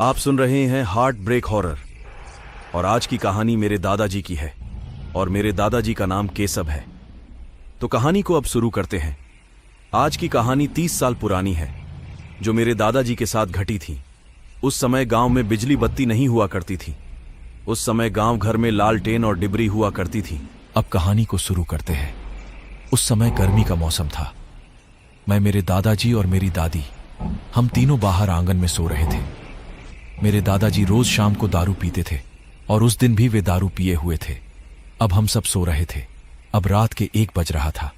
आप सुन रहे हैं हार्ट ब्रेक हॉरर और आज की कहानी मेरे दादाजी की है और मेरे दादाजी का नाम केशव है। तो कहानी को अब शुरू करते हैं। आज की कहानी 30 साल पुरानी है जो मेरे दादाजी के साथ घटी थी। उस समय गांव में बिजली बत्ती नहीं हुआ करती थी। उस समय गांव घर में लालटेन और डिबरी हुआ करती थी। अब कहानी को शुरू करते हैं। उस समय गर्मी का मौसम था। मैं, मेरे दादाजी और मेरी दादी, हम तीनों बाहर आंगन में सो रहे थे। मेरे दादाजी रोज शाम को दारू पीते थे और उस दिन भी वे दारू पिए हुए थे। अब हम सब सो रहे थे। अब रात के 1 बज रहा था।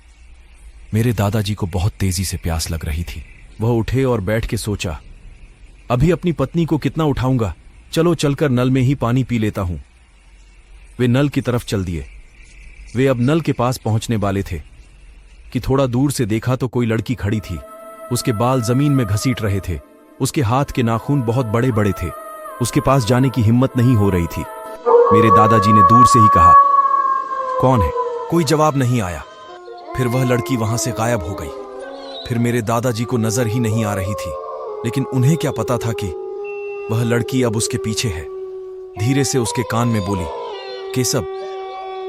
मेरे दादाजी को बहुत तेजी से प्यास लग रही थी। वह उठे और बैठ के सोचा, अभी अपनी पत्नी को कितना उठाऊंगा, चलो चलकर नल में ही पानी पी लेता हूं। वे नल की तरफ चल दिए। वे अब नल के पास पहुंचने वाले थे कि थोड़ा दूर से देखा तो कोई लड़की खड़ी थी। उसके बाल जमीन में घसीट रहे थे। उसके हाथ के नाखून बहुत बड़े बड़े थे। उसके पास जाने की हिम्मत नहीं हो रही थी। मेरे दादाजी ने दूर से ही कहा, कौन है? कोई जवाब नहीं आया। फिर वह लड़की वहां से गायब हो गई। फिर मेरे दादाजी को नजर ही नहीं आ रही थी, लेकिन उन्हें क्या पता था कि वह लड़की अब उसके पीछे है। धीरे से उसके कान में बोली, केशव,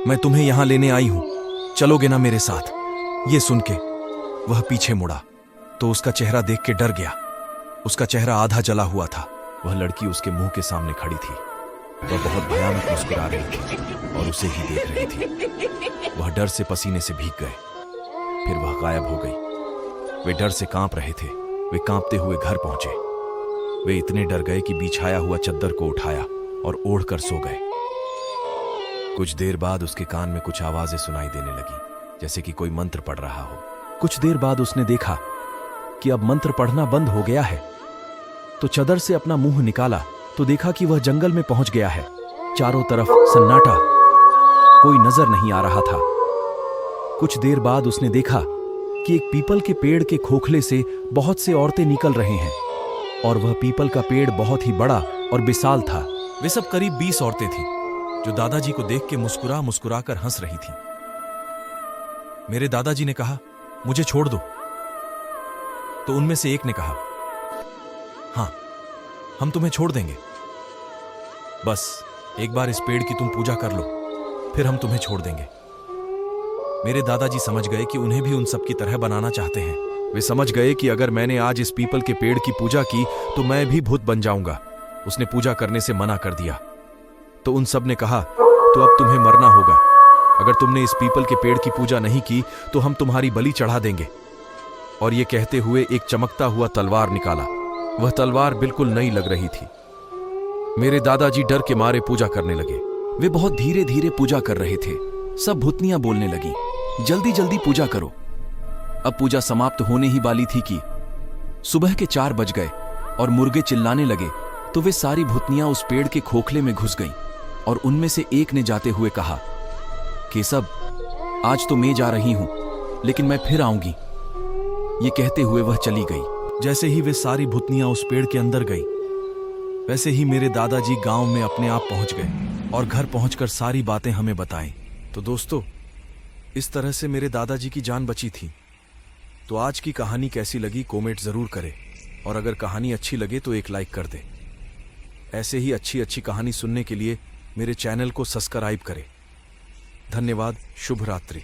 मैं तुम्हें यहां लेने आई हूं, चलोगे ना मेरे साथ? ये सुन के वह पीछे मुड़ा तो उसका चेहरा देख के डर गया। उसका चेहरा आधा जला हुआ था। वह लड़की उसके मुंह के सामने खड़ी थी। वह बहुत भयानक मुस्कुरा रही थी और उसे ही देख रही थी। वह डर से पसीने से भीग गए। फिर वह गायब हो गई। वे डर से कांप रहे थे। वे कांपते हुए घर पहुंचे। वे इतने डर गए कि बिछाया हुआ चद्दर को उठाया और ओढ़कर सो गए। कुछ देर बाद उसके कान में कुछ आवाजें सुनाई देने लगी, जैसे कि कोई मंत्र पढ़ रहा हो। कुछ देर बाद उसने देखा कि अब मंत्र पढ़ना बंद हो गया है, तो चदर से अपना मुंह निकाला तो देखा कि वह जंगल में पहुंच गया है। चारों तरफ सन्नाटा, कोई नजर नहीं आ रहा था। कुछ देर बाद उसने देखा कि एक पीपल के पेड़ के खोखले से बहुत से औरतें निकल रहे हैं और वह पीपल का पेड़ बहुत ही बड़ा और विशाल था। वे सब करीब 20 औरतें थीं जो दादाजी को देख के मुस्कुरा मुस्कुरा कर हंस रही थीं। मेरे दादाजी ने कहा, मुझे छोड़ दो। तो उनमें से एक ने कहा, हाँ, हम तुम्हें छोड़ देंगे, बस एक बार इस पेड़ की तुम पूजा कर लो, फिर हम तुम्हें छोड़ देंगे। मेरे दादाजी समझ गए कि उन्हें भी उन सब की तरह बनाना चाहते हैं। वे समझ गए कि अगर मैंने आज इस पीपल के पेड़ की पूजा की तो मैं भी भूत बन जाऊंगा। उसने पूजा करने से मना कर दिया। तो उन सब ने कहा, तो अब तुम्हें मरना होगा। अगर तुमने इस पीपल के पेड़ की पूजा नहीं की तो हम तुम्हारी बलि चढ़ा देंगे। और ये कहते हुए एक चमकता हुआ तलवार निकाला। वह तलवार बिल्कुल नई लग रही थी। मेरे दादाजी डर के मारे पूजा करने लगे। वे बहुत धीरे धीरे पूजा कर रहे थे। सब भूतनियां बोलने लगी, जल्दी जल्दी पूजा करो। अब पूजा समाप्त होने ही वाली थी कि सुबह के 4 बज गए और मुर्गे चिल्लाने लगे। तो वे सारी भूतनियां उस पेड़ के खोखले में घुस गईं और उनमें से एक ने जाते हुए कहा, केशव, आज तो मैं जा रही हूं, लेकिन मैं फिर आऊंगी। ये कहते हुए वह चली गई। जैसे ही वे सारी भूतनियां उस पेड़ के अंदर गई, वैसे ही मेरे दादाजी गांव में अपने आप पहुंच गए और घर पहुंचकर सारी बातें हमें बताएं। तो दोस्तों, इस तरह से मेरे दादाजी की जान बची थी। तो आज की कहानी कैसी लगी कमेंट जरूर करें और अगर कहानी अच्छी लगे तो एक लाइक कर दे। ऐसे ही अच्छी अच्छी कहानी सुनने के लिए मेरे चैनल को सब्सक्राइब करें। धन्यवाद। शुभ रात्रि।